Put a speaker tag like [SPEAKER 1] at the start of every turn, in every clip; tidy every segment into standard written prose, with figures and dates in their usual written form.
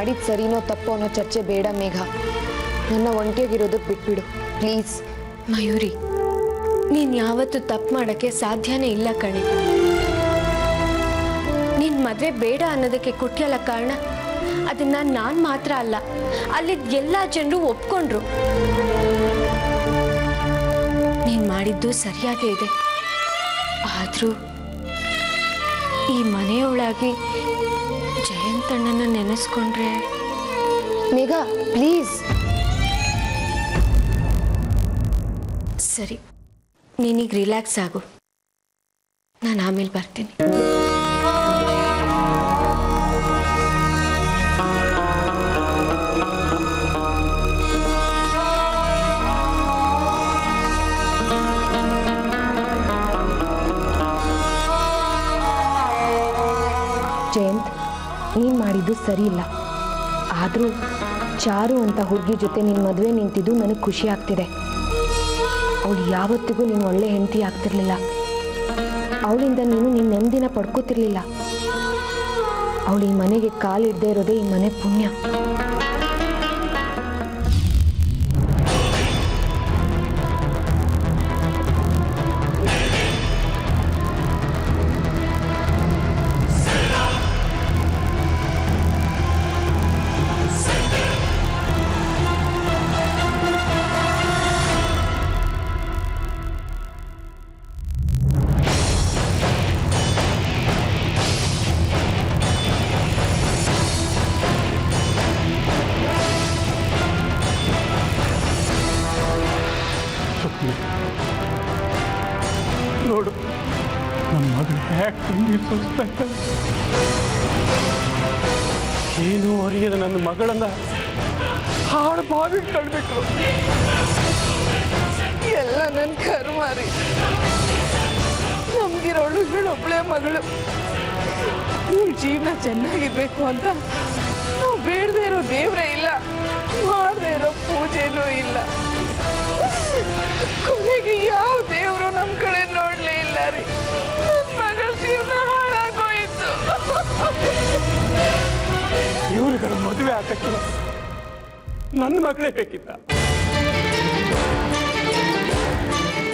[SPEAKER 1] ಮಾಡಿದ ಸರಿನೋ ತಪ್ಪೋ ಅನ್ನೋ ಚರ್ಚೆ ಬೇಡ ಮೇಘ. ನನ್ನ ಒಂಟಿಯಾಗಿರೋದಕ್ಕೆ ಬಿಟ್ಬಿಡು ಪ್ಲೀಸ್.
[SPEAKER 2] ಮಯೂರಿ, ನೀನ್ ಯಾವತ್ತೂ ತಪ್ಪು ಮಾಡಕ್ಕೆ ಸಾಧ್ಯನೇ ಇಲ್ಲ ಕಣೆ. ನಿನ್ ಮದ್ವೆ ಬೇಡ ಅನ್ನೋದಕ್ಕೆ ಕೊಟ್ಟಿಯಲ್ಲ ಕಾರಣ, ಅದನ್ನ ನಾನ್ ಮಾತ್ರ ಅಲ್ಲ, ಅಲ್ಲಿದ್ದ ಎಲ್ಲ ಜನರು ಒಪ್ಕೊಂಡ್ರು. ನೀನ್ ಮಾಡಿದ್ದು ಸರಿಯಾಗೇ ಇದೆ. ಆದ್ರೂ ಈ ಮನೆಯೊಳಗೆ ಜಯಂತಣ್ಣನ ನೆನೆಸ್ಕೊಂಡ್ರೆ.
[SPEAKER 1] ಮೇಘ ಪ್ಲೀಸ್.
[SPEAKER 2] ಸರಿ, ನೀನೀಗ ರಿಲ್ಯಾಕ್ಸ್ ಆಗು, ನಾನು ಆಮೇಲೆ ಬರ್ತೀನಿ.
[SPEAKER 1] ಜಯಂತ್, ನೀನು ಮಾಡಿದ್ದು ಸರಿ ಇಲ್ಲ. ಆದರೂ ಚಾರು ಅಂತ ಹುಡುಗಿ ಜೊತೆ ನಿನ್ನ ಮದುವೆ ನಿಂತಿದ್ದು ನನಗೆ ಖುಷಿ ಆಗ್ತಿದೆ. ಅವಳು ಯಾವತ್ತಿಗೂ ನೀನು ಒಳ್ಳೆ ಹೆಂಡತಿ ಆಗ್ತಿರ್ಲಿಲ್ಲ. ಅವಳಿಂದ ನೀನು ನಿನ್ನ ನೆಮ್ಮದಿನ ಪಡ್ಕೋತಿರ್ಲಿಲ್ಲ. ಅವಳು ಈ ಮನೆಗೆ ಕಾಲಿಡದೇ ಇರೋದೇ ಈ ಮನೆ ಪುಣ್ಯ.
[SPEAKER 3] ನೋಡು, ನಮ್ಮ ಮಗಳು ಹ್ಯಾಕ್ ತಂಗಿ ಸುಸ್ತ ಏನು ಅರಿಯದ ನನ್ನ ಮಗಳನ್ನ ಹಾಳು ಬಾವಿಗೆ ತಳ್ಬಿಟ್ರು.
[SPEAKER 4] ಎಲ್ಲ ನನ್ನ ಕರ್ಮಾರಿ. ನಮ್ಗಿರೋಳು ಒಬ್ಳೆ ಮಗಳು. ನೀವು ಜೀವನ ಚೆನ್ನಾಗಿರ್ಬೇಕು ಅಂತ ನಾವು ಬೇಡದೇ ಇರೋ ದೇವ್ರೇ ಇಲ್ಲ, ಮಾಡದೇ ಇರೋ ಪೂಜೆನೂ ಇಲ್ಲ. ಕೊನೆಗೆ ಯಾವ ದೇವರು ನಮ್ಮ ಕಡೆ ನೋಡ್ಲೇ ಇಲ್ಲ ರೀ. ನನ್ನ ಮಗಳ ಜೀವನ ಹಾಳಾಗೋಯ್ತು.
[SPEAKER 3] ಇವ್ರಿಗಳ ಮದುವೆ ಆಗಕ್ಕೆ ನನ್ನ ಮಗಳೇ ಬೇಕಿತ್ತ.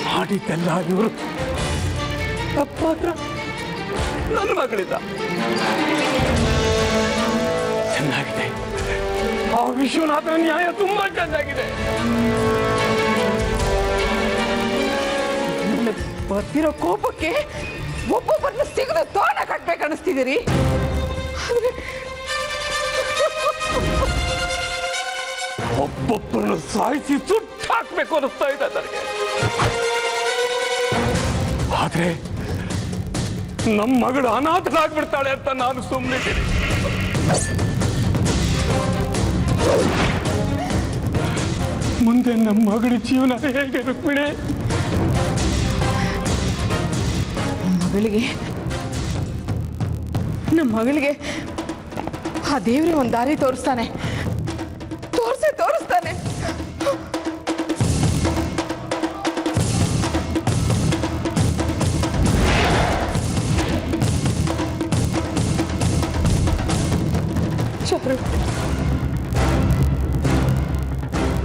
[SPEAKER 3] ಮಾಡಿದ್ದೆಲ್ಲ ಇವರು ತಪ್ಪು ಮಾತ್ರ ನನ್ನ ಮಗಳಿದ್ದ. ಚೆನ್ನಾಗಿದೆ, ಆ ವಿಶ್ವನಾಥನ ನ್ಯಾಯ ತುಂಬಾ ಚೆನ್ನಾಗಿದೆ.
[SPEAKER 4] ಬರ್ತಿರೋ ಕೋಪಕ್ಕೆ ಒಬ್ಬೊಬ್ಬರನ್ನ ಸಿಗದ ತೋರಣ ಕಟ್ಬೇಕು ಅನಿಸ್ತಿದ್ದೀರಿ.
[SPEAKER 3] ಒಬ್ಬೊಬ್ಬರನ್ನು ಸಾಯಿಸಿ ಸುಟ್ಟು ಹಾಕ್ಬೇಕು ಅನ್ನಿಸ್ತಾ ಇದೆ ನನಗೆ. ಆದ್ರೆ ನಮ್ಮ ಮಗಳು ಅನಾಥಳಾಗ್ಬಿಡ್ತಾಳೆ ಅಂತ ನಾನು ಸುಮ್ಮನಿದ್ದೀನಿ. ಮುಂದೆ ನಮ್ಮ ಮಗಳ ಜೀವನ ಹೇಗೆ ರುಕ್ಮಿಣಿ?
[SPEAKER 4] ನಮ್ಮ ಮಗಳಿಗೆ ಆ ದೇವ್ರೆ ಒಂದು ದಾರಿ ತೋರಿಸ್ತಾನೆ. ತೋರಿಸ್ತಾನೆ.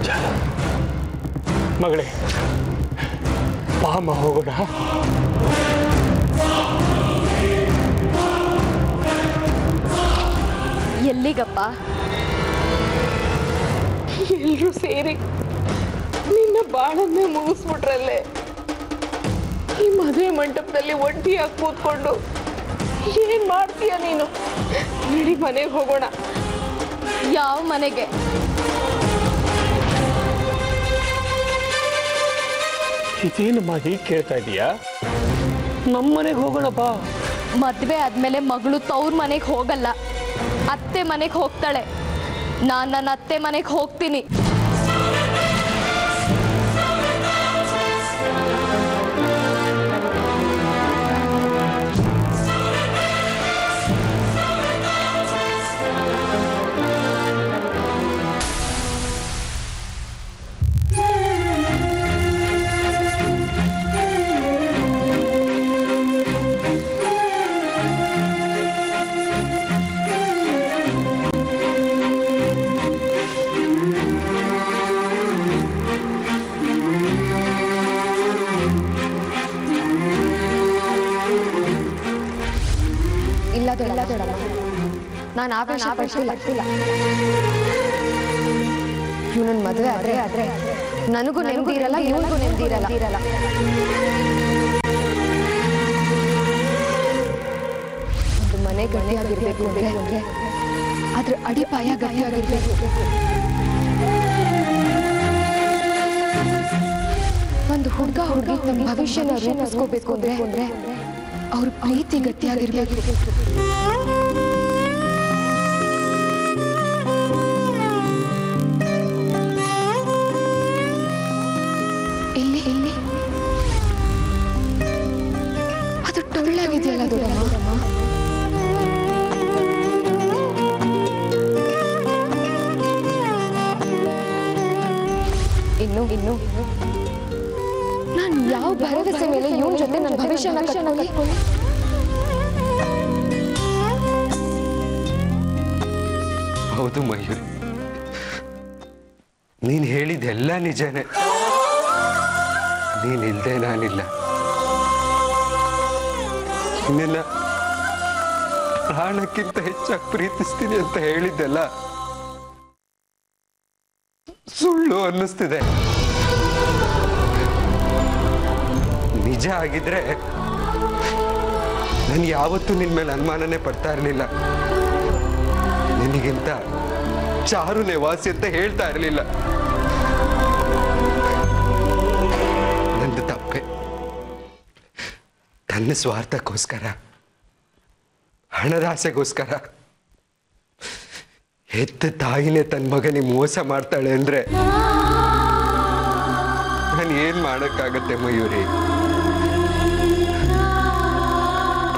[SPEAKER 4] ಚಾರು,
[SPEAKER 3] ಮಗಳೇ, ಪಾಮ ಹೋಗೋಣ.
[SPEAKER 2] ಎಲ್ಲಿಗಪ್ಪ?
[SPEAKER 4] ಎಲ್ರೂ ಸೇರಿ ನಿನ್ನ ಬಾಳನ್ನೇ ಮುಗಿಸ್ಬಿಟ್ರಲ್ಲೇ. ಈ ಮದುವೆ ಮಂಟಪದಲ್ಲಿ ಒಂಟಿಯಾಗಿ ಕೂತ್ಕೊಂಡು ಏನ್ ಮಾಡ್ತೀಯ ನೀನು? ನಡಿ ಮನೆಗೆ ಹೋಗೋಣ.
[SPEAKER 2] ಯಾವ ಮನೆಗೆ?
[SPEAKER 3] ಇದೇನಮ್ಮ ಹೀಗೆ ಕೇಳ್ತಾ ಇದೀಯಾ? ನಮ್ಮನೆಗೆ ಹೋಗೋಣ ಬಾ.
[SPEAKER 2] ಮದ್ವೆ ಆದ್ಮೇಲೆ ಮಗಳು ತವ್ರ ಮನೆಗೆ ಹೋಗಲ್ಲ, ಅತ್ತೆ ಮನೆಗೆ ಹೋಗ್ತಾಳೆ. ನಾನು ನನ್ನ ಅತ್ತೆ ಮನೆಗೆ ಹೋಗ್ತೀನಿ.
[SPEAKER 1] ದೊಡಮ್ಮ, ನಾನು ಆವೇಶ ಪಡ್ತಿಲ್ಲ. ಇವನನ್ನ ಮದುವೆ ಆದ್ರೆ ನನಗೂ ನೆಮ್ಮದಿ ಇರಲ್ಲ, ಇವನಿಗೂ ನೆಮ್ಮದಿ ಇರಲ್ಲ. ಒಂದು ಮನೆ ಗಟ್ಟಿಯಾಗಿರ್ಬೇಕು ಅಂದ್ರೆ ಅದ್ರ ಅಡಿಪಾಯ ಗಟ್ಟಿಯಾಗಿರ್ಬೇಕು. ಒಂದು ಹುಡುಗಿ ತನ್ನ ಭವಿಷ್ಯನ ರೂಪಿಸ್ಕೋಬೇಕು ಅಂದ್ರೆ ಅವ್ರ ಪ್ರೀತಿ ಗಟ್ಟಿಯಾಗಿರ್ಬೇಕು. ಇಲ್ಲಿ ಅದು ಟೊಳ್ಳಾಗಿದೆಯಲ್ಲ ದೊಡ್ಡಮ್ಮ. ಇನ್ನು ನಾನು ಯಾವ ಭರವಸೆ ಮೇಲೆ ಇವನ್ ಜೊತೆ ನನ್ನ ಭವಿಷ್ಯನ ಕಟ್ಕೊಳ್ಳಿ?
[SPEAKER 5] ಹೌದು ಮಯೂರಿ, ನೀನ್ ಹೇಳಿದೆಲ್ಲ ನಿಜನೇ. ನೀನಿಲ್ದೆ ನಾನಿಲ್ಲ. ನಿನ್ನ ಪ್ರಾಣಕ್ಕಿಂತ ಹೆಚ್ಚಾಗಿ ಪ್ರೀತಿಸ್ತೀನಿ ಅಂತ ಹೇಳಿದ್ದೆಲ್ಲ ಸುಳ್ಳು ಅನ್ನಿಸ್ತಿದೆ. ನಿಜ ಆಗಿದ್ರೆ ನಾನು ಯಾವತ್ತೂ ನಿನ್ ಮೇಲೆ ಅನುಮಾನನೇ ಪಡ್ತಾ ಇರಲಿಲ್ಲ. ನಿನಗಿಂತ ಚಾರು ನಿವಾಸಿ ಅಂತ ಹೇಳ್ತಾ ಇರಲಿಲ್ಲ. ನಂದು ತಪ್ಪೆ. ತನ್ನ ಸ್ವಾರ್ಥಕ್ಕೋಸ್ಕರ, ಹಣದ ಆಸೆಗೋಸ್ಕರ ಹೆತ್ತ ತಾಯಿನೇ ತನ್ನ ಮಗನಿಗೆ ಮೋಸ ಮಾಡ್ತಾಳೆ ಅಂದ್ರೆ ನಾನು ಏನ್ ಮಾಡಕ್ಕಾಗತ್ತೆ ಮಯೂರಿ?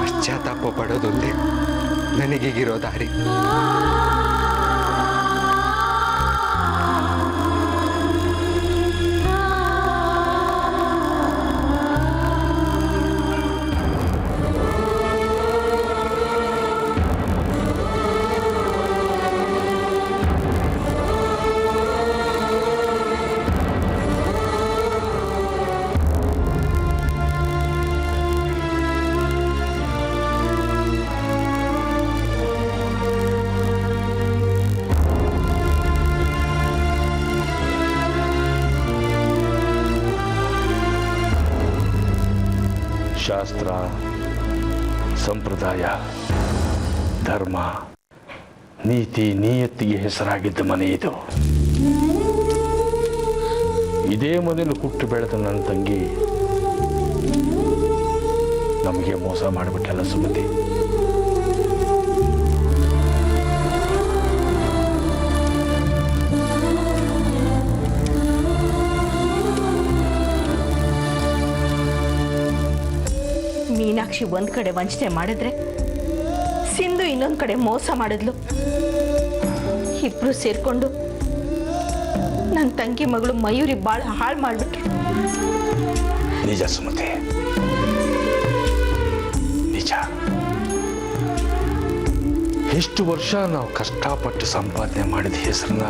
[SPEAKER 5] ಪಶ್ಚಾತ್ತಾಪ ಪಡೋದೊಂದೇ ನನಗೀಗಿರೋ ದಾರಿ.
[SPEAKER 6] ಶಾಸ್ತ್ರ, ಸಂಪ್ರದಾಯ, ಧರ್ಮ, ನೀತಿ, ನಿಯತ್ತಿಗೆ ಹೆಸರಾಗಿದ್ದ ಮನೆ ಇದು. ಇದೇ ಮನೇಲಿ ಹುಟ್ಟು ಬೆಳೆದ ನನ್ನ ತಂಗಿ ನಮಗೆ ಮೋಸ ಮಾಡಿಬಿಟ್ಟಲ್ಲ ಸುಮತಿ.
[SPEAKER 7] ಮೀನಾಕ್ಷಿ ಒಂದ್ ಕಡೆ ವಂಚನೆ ಮಾಡಿದ್ರೆ ಸಿಂಧು ಇನ್ನೊಂದ್ ಕಡೆ ಮೋಸ ಮಾಡಿದ್ಲು. ಇಬ್ರು ಸೇರ್ಕೊಂಡು ನನ್ನ ತಂಗಿ ಮಗಳು ಮಯೂರಿ ಬಾಳ ಹಾಳು ಮಾಡ್ಬಿಟ್ರು.
[SPEAKER 6] ನಿಜ ಸುಮತಿ, ನಿಜ. ಎಷ್ಟು ವರ್ಷ ನಾವು ಕಷ್ಟಪಟ್ಟು ಸಂಪಾದನೆ ಮಾಡಿದ ಹೆಸರನ್ನ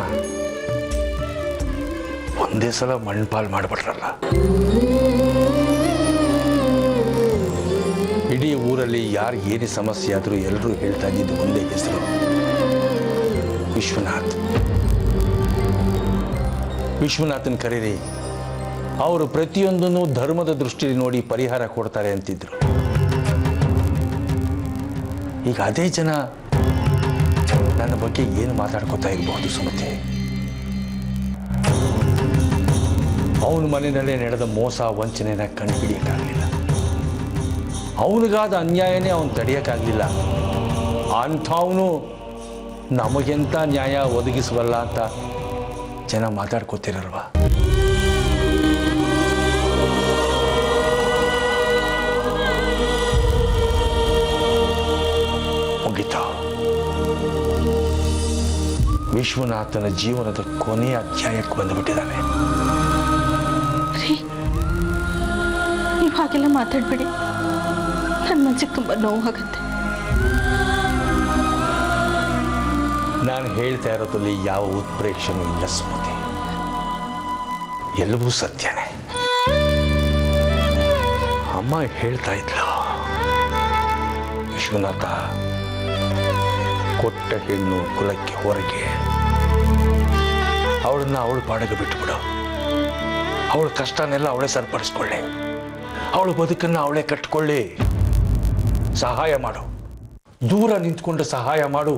[SPEAKER 6] ಒಂದೇ ಸಲ ಮಣ್ಪಾಲ್ ಮಾಡಿಬಿಟ್ರಲ್ಲ. ಇಡೀ ಊರಲ್ಲಿ ಯಾರು ಏನೇ ಸಮಸ್ಯೆ ಆದರೂ ಎಲ್ಲರೂ ಹೇಳ್ತಾ ಇದ್ದಿದ್ದು ಒಂದೇ ಹೆಸರು, ವಿಶ್ವನಾಥ್. ವಿಶ್ವನಾಥನ್ ಕರೀರಿ, ಅವರು ಪ್ರತಿಯೊಂದನ್ನು ಧರ್ಮದ ದೃಷ್ಟಿಯಲ್ಲಿ ನೋಡಿ ಪರಿಹಾರ ಕೊಡ್ತಾರೆ ಅಂತಿದ್ರು. ಈಗ ಅದೇ ಜನ ನನ್ನ ಬಗ್ಗೆ ಏನು ಮಾತಾಡ್ಕೋತಾ ಇರಬಹುದು ಸುಮತಿ? ಅವನ ಮನೆಯಲ್ಲೇ ನಡೆದ ಮೋಸ ವಂಚನೆನ ಕಂಡುಹಿಡಿಯಕ್ಕಾಗಲಿಲ್ಲ. ಅವನಿಗಾದ ಅನ್ಯಾಯನೇ ಅವನು ತಡೆಯೋಕ್ಕಾಗಲಿಲ್ಲ. ಅಂಥವನು ನಮಗೆಂಥ ನ್ಯಾಯ ಒದಗಿಸಬಲ್ಲ ಅಂತ ಜನ ಮಾತಾಡ್ಕೋತಿರಲ್ವಾ? ಮುಗಿತಾ? ವಿಶ್ವನಾಥನ ಜೀವನದ ಕೊನೆಯ ಅಧ್ಯಾಯಕ್ಕೆ ಬಂದುಬಿಟ್ಟಿದ್ದಾನೆ.
[SPEAKER 7] ನೀವು ಹಾಗೆಲ್ಲ ಮಾತಾಡ್ಬೇಡಿ, ನನ್ನ ಮನಸ್ಸಿಗೆ ತುಂಬ ನೋವಾಗುತ್ತೆ.
[SPEAKER 6] ನಾನು ಹೇಳ್ತಾ ಇರೋದ್ರಲ್ಲಿ ಯಾವ ಉತ್ಪ್ರೇಕ್ಷೆನೂ ಇಲ್ಲ ಸುಮತಿ. ಎಲ್ಲವೂ ಸತ್ಯನೇ. ಅಮ್ಮ ಹೇಳ್ತಾ ಇದ್ಲು, ವಿಶ್ವನಾಥ ಕೊಟ್ಟ ಹೆಣ್ಣು ಕುಲಕ್ಕೆ ಹೊರಗೆ. ಅವಳನ್ನ ಅವಳ ಪಾಡಿಗೆ ಬಿಟ್ಬಿಡು. ಅವಳ ಕಷ್ಟನೆಲ್ಲ ಅವಳೇ ಸರಿಪಡಿಸ್ಕೊಳ್ಳಿ. ಅವಳ ಬದುಕನ್ನು ಅವಳೇ ಕಟ್ಕೊಳ್ಳಿ. ಸಹಾಯ ಮಾಡು, ದೂರ ನಿಂತ್ಕೊಂಡು ಸಹಾಯ ಮಾಡು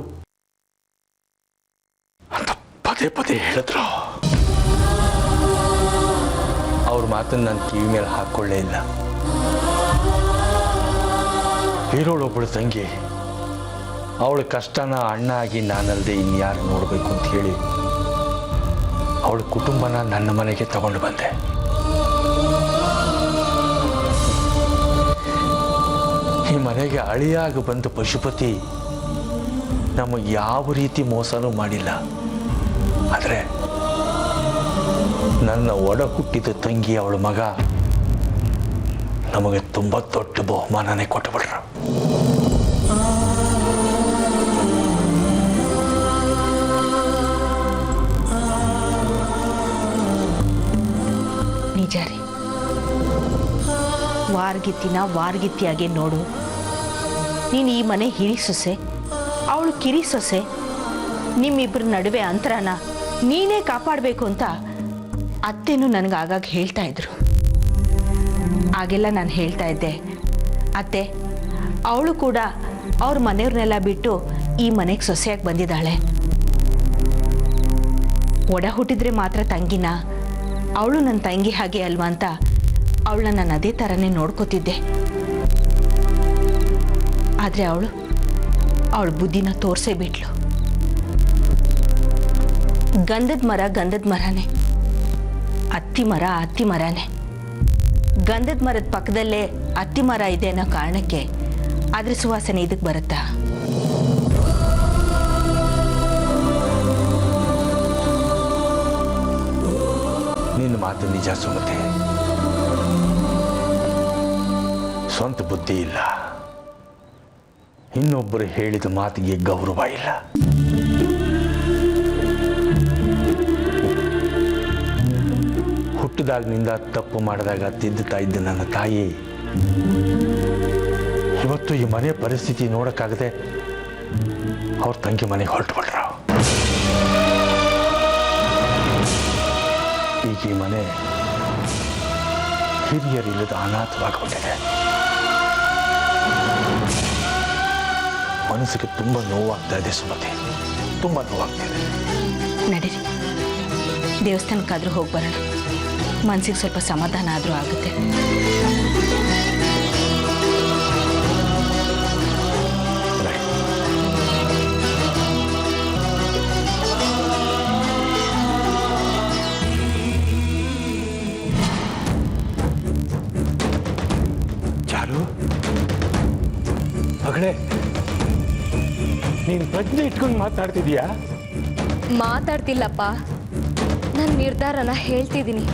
[SPEAKER 6] ಅಂತ ಪದೇ ಪದೇ ಹೇಳಿದ್ರು. ಅವ್ರ ಮಾತನ್ನು ನಾನು ಕಿವಿ ಮೇಲೆ ಹಾಕ್ಕೊಳ್ಳೇ ಇಲ್ಲ. ಇರೋಳೊಬ್ಬಳು ತಂಗಿ, ಅವಳ ಕಷ್ಟನ ಅಣ್ಣ ಆಗಿ ನಾನಲ್ಲದೆ ಇನ್ಯಾರು ನೋಡಬೇಕು ಅಂತ ಹೇಳಿ ಅವಳ ಕುಟುಂಬನ ನನ್ನ ಮನೆಗೆ ತಗೊಂಡು ಬಂದೆ. ಈ ಮನೆಗೆ ಅಳಿಯಾಗಿ ಬಂದ ಪಶುಪತಿ ನಮಗೆ ಯಾವ ರೀತಿ ಮೋಸನೂ ಮಾಡಿಲ್ಲ. ಆದರೆ ನನ್ನ ಒಡ ಹುಟ್ಟಿದ ತಂಗಿ ಅವಳ ಮಗ ನಮಗೆ ತುಂಬ ದೊಡ್ಡ ಬಹುಮಾನನೇ ಕೊಟ್ಟುಬಿಟ್ರು.
[SPEAKER 7] ನಿಜ ರೀ, ವಾರ್ಗಿತ್ತಿನ ವಾರ್ಗಿತ್ತಿಯಾಗೆ ನೋಡು. ನೀನು ಈ ಮನೆ ಹಿರಿ ಸೊಸೆ, ಅವಳು ಕಿರಿ ಸೊಸೆ. ನಿಮ್ಮಿಬ್ಬರ ನಡುವೆ ಅಂತರನ ನೀನೇ ಕಾಪಾಡಬೇಕು ಅಂತ ಅತ್ತೆನೂ ನನಗೆ ಆಗಾಗ ಹೇಳ್ತಾ ಇದ್ರು. ಆಗೆಲ್ಲ ನಾನು ಹೇಳ್ತಾ ಇದ್ದೆ, ಅತ್ತೆ ಅವಳು ಕೂಡ ಅವ್ರ ಮನೆಯವ್ರನ್ನೆಲ್ಲ ಬಿಟ್ಟು ಈ ಮನೆಗೆ ಸೊಸೆಯಾಗಿ ಬಂದಿದ್ದಾಳೆ. ಒಡ ಹುಟ್ಟಿದ್ರೆ ಮಾತ್ರ ತಂಗಿನ, ಅವಳು ನನ್ನ ತಂಗಿ ಹಾಗೆ ಅಲ್ವಾ ಅಂತ ಅವಳನ್ನ ನಾನು ಅದೇ ಥರನೇ ನೋಡ್ಕೋತಿದ್ದೆ. ಆದರೆ ಅವಳ ಬುದ್ಧಿನ ತೋರಿಸೇ ಬಿಟ್ಲು. ಗಂಧದ ಮರ ಗಂಧದ ಮರನೇ, ಅತ್ತಿ ಮರನೇ. ಗಂಧದ ಮರದ ಪಕ್ಕದಲ್ಲೇ ಅತ್ತಿ ಮರ ಇದೆ ಅನ್ನೋ ಕಾರಣಕ್ಕೆ ಅದ್ರ ಸುವಾಸನೆ ಇದಕ್ಕೆ ಬರುತ್ತಾ?
[SPEAKER 6] ನಿನ್ನ ಮಾತು ನಿಜ ಸುಮತಿ. ಸ್ವಂತ ಬುದ್ಧಿ ಇಲ್ಲ, ಇನ್ನೊಬ್ಬರು ಹೇಳಿದ ಮಾತಿಗೆ ಗೌರವ ಇಲ್ಲ. ಹುಟ್ಟಿದಾಗಿನಿಂದ ತಪ್ಪು ಮಾಡಿದಾಗ ತಿದ್ದುತ್ತಾ ಇದ್ದ ನನ್ನ ತಾಯಿ ಇವತ್ತು ಈ ಮನೆ ಪರಿಸ್ಥಿತಿ ನೋಡಕ್ಕಾಗದೆ ಅವ್ರ ತಂಗಿ ಮನೆಗೆ ಹೊರಟುಬಿಟ್ರು. ಈಗ ಈ ಮನೆ ಹಿರಿಯರಿಲ್ಲದ ಅನಾಥವಾಗ್ಬಿಟ್ಟಿದೆ. ಮನಸ್ಸಿಗೆ ತುಂಬ ನೋವಾಗ್ತಾ ಇದೆ ಸುಮತಿ, ತುಂಬ ನೋವಾಗ್ತಿದೆ.
[SPEAKER 7] ನಡೀರಿ, ದೇವಸ್ಥಾನಕ್ಕಾದ್ರೂ ಹೋಗಿ ಬರೋಣ. ಮನಸ್ಸಿಗೆ ಸ್ವಲ್ಪ ಸಮಾಧಾನ ಆದರೂ ಆಗುತ್ತೆ.
[SPEAKER 3] ಚಾರು, ಮಗಳೇ, ನೀನು ಪ್ರಜ್ಞೆ ಇಟ್ಕೊಂಡು ಮಾತಾಡ್ತಿದೀಯಾ?
[SPEAKER 2] ಮಾತಾಡ್ತಿಲ್ಲಪ್ಪ, ನನ್ನ ನಿರ್ಧಾರನ ಹೇಳ್ತಿದ್ದೀನಿ.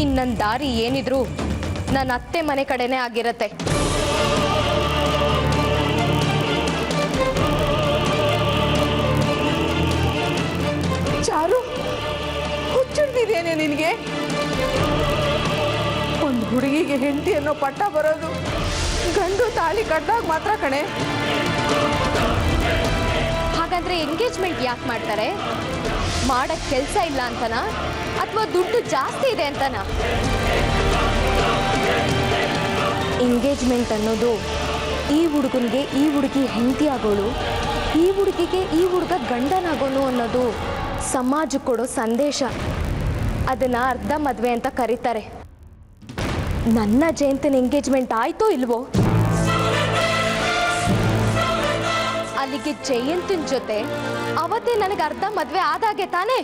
[SPEAKER 2] ಇನ್ನು ನನ್ನ ದಾರಿ ಏನಿದ್ರು ನನ್ನ ಅತ್ತೆ ಮನೆ ಕಡೆನೇ ಆಗಿರತ್ತೆ.
[SPEAKER 4] ಚಾರು, ಹುಚ್ಚಿಡ್ದಿದೇನೆ ನಿನಗೆ? ಒಂದು ಹುಡುಗಿಗೆ ಹೆಂಡತಿ ಅನ್ನೋ ಪಟ್ಟ ಬರೋದು ಗಂಡು ತಾಳಿ ಕಟ್ಟಾಗ ಮಾತ್ರ ಕಣೆ.
[SPEAKER 2] ಹಾಗಾದ್ರೆ ಎಂಗೇಜ್ಮೆಂಟ್ ಯಾಕೆ ಮಾಡ್ತಾರೆ? ಮಾಡಕ್ ಕೆಲಸ ಇಲ್ಲ ಅಂತನಾ ಅಥವಾ ದುಡ್ಡು ಜಾಸ್ತಿ ಇದೆ ಅಂತನಾ? ಎಂಗೇಜ್ಮೆಂಟ್ ಅನ್ನೋದು ಈ ಹುಡುಗನಿಗೆ ಈ ಹುಡುಗಿ ಹೆಂಡತಿ ಆಗೋಳು, ಈ ಹುಡುಗಿಗೆ ಈ ಹುಡುಗ ಗಂಡನಾಗೋನು ಅನ್ನೋದು ಸಮಾಜಕ್ಕೆ ಕೊಡೋ ಸಂದೇಶ. ಅದನ್ನ ಅರ್ಧ ಮದುವೆ ಅಂತ ಕರೀತಾರೆ. ನನ್ನ ಜಯಂತನ ಎಂಗೇಜ್ಮೆಂಟ್ ಆಯ್ತೋ ಇಲ್ವೋ, ಅಲ್ಲಿಗೆ ಜಯಂತನ ಜೊತೆ ಅವತ್ತೇ ನನಗೆ ಅರ್ಧ ಮದುವೆ ಆದಾಗೆ ತಾನೇ.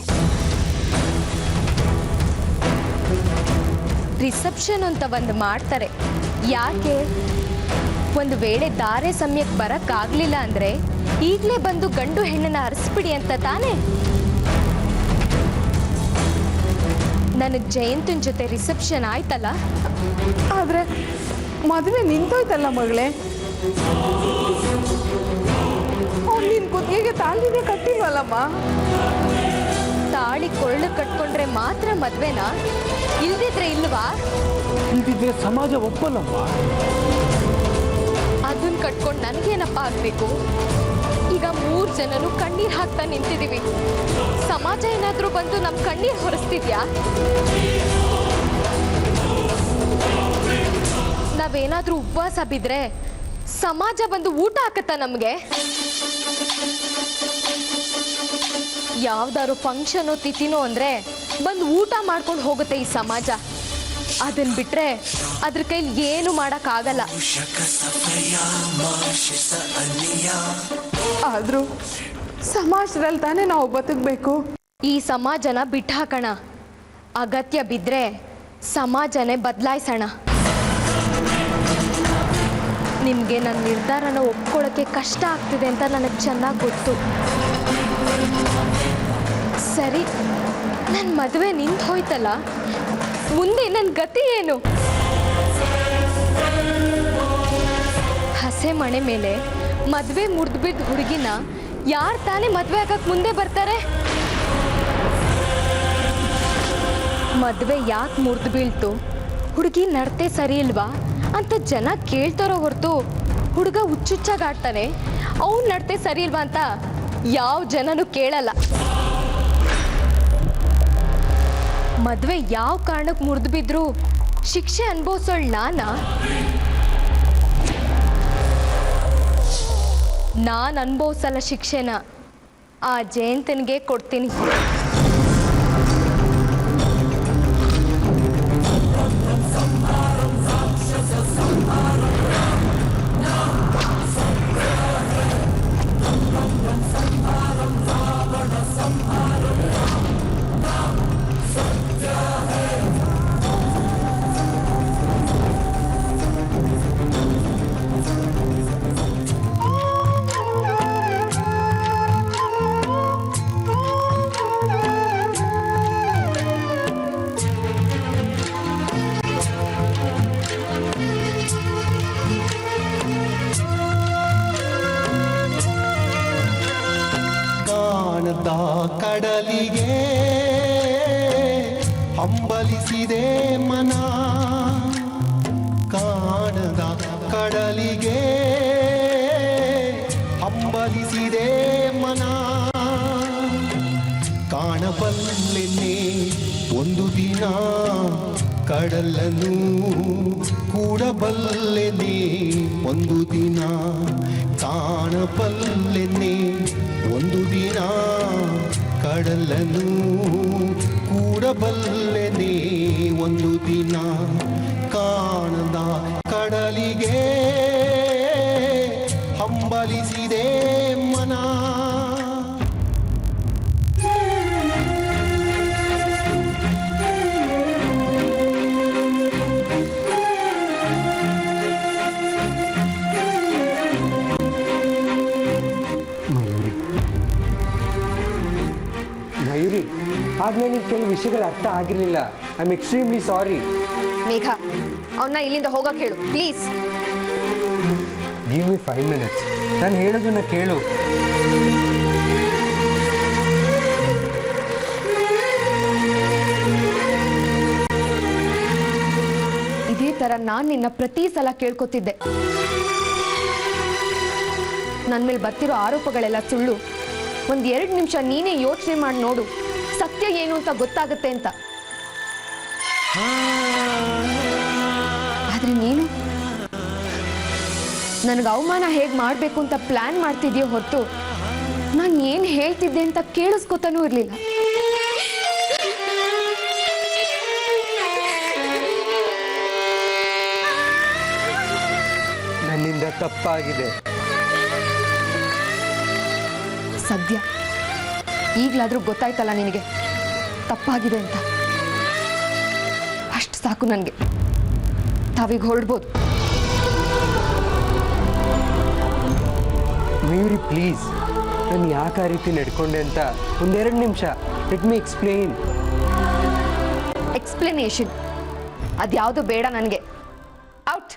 [SPEAKER 2] ರಿಸೆಪ್ಷನ್ ಅಂತ ಒಂದು ಮಾಡ್ತಾರೆ. ಯಾಕೆ? ಒಂದು ವೇಳೆ ದಾರೆ ಸಮಯಕ್ಕೆ ಬರಕ್ಕಾಗ್ಲಿಲ್ಲ ಅಂದ್ರೆ ಈಗಲೇ ಬಂದು ಗಂಡು ಹೆಣ್ಣನ್ನ ಹರಿಸ್ಬಿಡಿ ಅಂತ ತಾನೇ. ನನಗೆ ಜಯಂತನ ಜೊತೆ ರಿಸೆಪ್ಷನ್ ಆಯ್ತಲ್ಲ,
[SPEAKER 4] ಆದ್ರೆ ಮದುವೆ ನಿಂತೋಯ್ತಲ್ಲ ಮಗಳೇ. ಅವ್ನು ನಿನ್ ಕುತ್ತಿಗೆಗೆ ತಾಳಿನೇ ಕಟ್ಟಿಲ್ವಲ್ಲಮ್ಮ?
[SPEAKER 2] ತಾಳಿ ಕೊಳ್ಳು ಕಟ್ಕೊಂಡ್ರೆ ಮಾತ್ರ ಮದ್ವೆನಾ? ಇಲ್ದಿದ್ರೆ ಇಲ್ವಾ?
[SPEAKER 3] ಇಲ್ದಿದ್ರೆ ಸಮಾಜ ಒಪ್ಪಲ್ಲಮ್ಮ.
[SPEAKER 2] ಅದನ್ನ ಕಟ್ಕೊಂಡು ನನಗೇನಪ್ಪ ಆಗಬೇಕು? ಈಗ 3 ಜನನು ಕಣ್ಣೀರು ಹಾಕ್ತಾ ನಿಂತಿದ್ದೀವಿ. ಸಮಾಜ ಏನಾದರೂ ಬಂದು ನಮ್ಮ ಕಣ್ಣೀರು ಹೊರಿಸ್ತಿದ್ಯಾ? ನಾವೇನಾದ್ರೂ ಉಪವಾಸ ಬಿದ್ರೆ ಸಮಾಜ ಬಂದು ಊಟ ಹಾಕತ್ತ ನಮಗೆ? ಯಾವ್ದಾದ್ರು ಫಂಕ್ಷನು ತಿಥಿನೋ ಅಂದ್ರೆ ಬಂದು ಊಟ ಮಾಡ್ಕೊಂಡು ಹೋಗುತ್ತೆ ಈ ಸಮಾಜ. ಅದನ್ನ ಬಿಟ್ರೆ ಅದ್ರ ಕೈಲಿ ಏನು ಮಾಡೋಕ್ಕಾಗಲ್ಲ.
[SPEAKER 4] ಆದರೂ ಸಮಾಜದಲ್ಲಿ ತಾನೇ ನಾವು ಬದುಕಬೇಕು.
[SPEAKER 2] ಈ ಸಮಾಜನ ಬಿಟ್ಟು ಹಾಕೋಣ, ಅಗತ್ಯ ಬಿದ್ದರೆ ಸಮಾಜನೇ ಬದಲಾಯಿಸೋಣ. ನಿಮಗೆ ನನ್ನ ನಿರ್ಧಾರನ ಒಪ್ಕೊಳ್ಳೋಕ್ಕೆ ಕಷ್ಟ ಆಗ್ತಿದೆ ಅಂತ ನನಗೆ ಚೆನ್ನಾಗಿ ಗೊತ್ತು. ಸರಿ, ನನ್ನ ಮದುವೆ ನಿಂತು ಹೋಯ್ತಲ್ಲ, ಮುಂದೆ ನನ್ನ ಗತಿ ಏನು? ಹಸೆ ಮಣೆ ಮೇಲೆ ಮದುವೆ ಮುರಿದು ಬಿದ್ದ ಹುಡುಗಿನ ಯಾರು ತಾನೇ ಮದುವೆ ಆಗಕ್ಕೆ ಮುಂದೆ ಬರ್ತಾರೆ? ಮದುವೆ ಯಾಕೆ ಮುರಿದು ಬೀಳ್ತು, ಹುಡುಗಿ ನಡತೆ ಸರಿ ಇಲ್ವಾ ಅಂತ ಜನ ಕೇಳ್ತಾರೋ ಹೊರತು ಹುಡುಗ ಹುಚ್ಚುಚ್ಚಾಗಾಡ್ತಾನೆ, ಅವ್ನು ನಡತೆ ಸರಿ ಇಲ್ವಾ ಅಂತ ಯಾವ ಜನನೂ ಕೇಳಲ್ಲ. ಮದುವೆ ಯಾವ ಕಾರಣಕ್ಕೆ ಮುರಿದು ಬಿದ್ರು ಶಿಕ್ಷೆ ಅನುಭವಿಸೋಳು ನಾನು ಅನುಭವಿಸಲ್ಲ ಶಿಕ್ಷೆನ, ಆ ಜಯಂತನಿಗೆ ಕೊಡ್ತೀನಿ.
[SPEAKER 8] ಕಡಲಿಗೆ ಹಂಬಲಿಸಿದೆ ಮನ, ಕಾಣದ ಕಡಲಿಗೆ ಹಂಬಲಿಸಿದೆ ಮನ. ಕಾಣಬಲ್ಲೆನೆ ಒಂದು ದಿನ ಕಡಲನ್ನು, ಕೂಡಬಲ್ಲೆನೆ ಒಂದು ದಿನ. ಕಾಣಬಲ್ಲೆನೆ ಒಂದು ದಿನ ಕಡಲನ್ನು, ಕೂಡಬಲ್ಲೆನೆ ಒಂದು ದಿನ. ಕಾಣದ ಕಡಲಿಗೆ ಹಂಬಲಿಸಿದೆ ಮನ.
[SPEAKER 5] ಮಯೂರಿ, ಆಗ ನನಗೆ ಕೆಲವು ವಿಷಯಗಳು ಅರ್ಥ ಆಗಿರಲಿಲ್ಲ. I am extremely sorry.
[SPEAKER 2] Megha, ಅವನ್ನ ಇಲ್ಲಿಂದ ಹೋಗಕ್ಕೆ ಹೇಳು ಪ್ಲೀಸ್.
[SPEAKER 5] Give me 5 minutes. ನಾನು ಹೇಳೋದನ್ನ ಕೇಳು.
[SPEAKER 1] ಇದೇ ಥರ ನಾನು ನಿನ್ನ ಪ್ರತಿ ಸಲ ಕೇಳ್ಕೊತಿದ್ದೆ. ನನ್ನ ಮೇಲೆ ಬರ್ತಿರೋ ಆರೋಪಗಳೆಲ್ಲ ಸುಳ್ಳು. 1-2 ನಿಮಿಷ ನೀನೇ ಯೋಚನೆ ಮಾಡಿ ನೋಡು, ಸತ್ಯ ಏನು ಅಂತ ಗೊತ್ತಾಗುತ್ತೆ ಅಂತ. ಆದ್ರೆ ನೀನು ನನಗೆ ಅವಮಾನ ಹೇಗೆ ಮಾಡಬೇಕು ಅಂತ ಪ್ಲಾನ್ ಮಾಡ್ತಿದ್ಯೋ ಹೊರತು ನಾನು ಏನು ಹೇಳ್ತಿದ್ದೆ ಅಂತ ಕೇಳಿಸ್ಕೊತಾನೂ ಇರಲಿಲ್ಲ.
[SPEAKER 5] ನನ್ನಿಂದ ತಪ್ಪಾಗಿದೆ.
[SPEAKER 1] ಸದ್ಯ ಈಗಲಾದರೂ ಗೊತ್ತಾಯ್ತಲ್ಲ ನಿನಗೆ ತಪ್ಪಾಗಿದೆ ಅಂತ. ಅಷ್ಟು ಸಾಕು ನನಗೆ. ತಾವೀಗ ಹೊರಡ್ಬೋದು.
[SPEAKER 5] ಮಯೂರಿ ಪ್ಲೀಸ್, ನಾನು ಯಾಕೆ ಆ ರೀತಿ ನಡ್ಕೊಂಡೆ ಅಂತ 1-2 ನಿಮಿಷ ಲೆಟ್ ಮಿ ಎಕ್ಸ್ಪ್ಲೇನ್.
[SPEAKER 1] ಎಕ್ಸ್ಪ್ಲನೇಷನ್ ಅದ್ಯಾವುದು ಬೇಡ ನನಗೆ. ಔಟ್.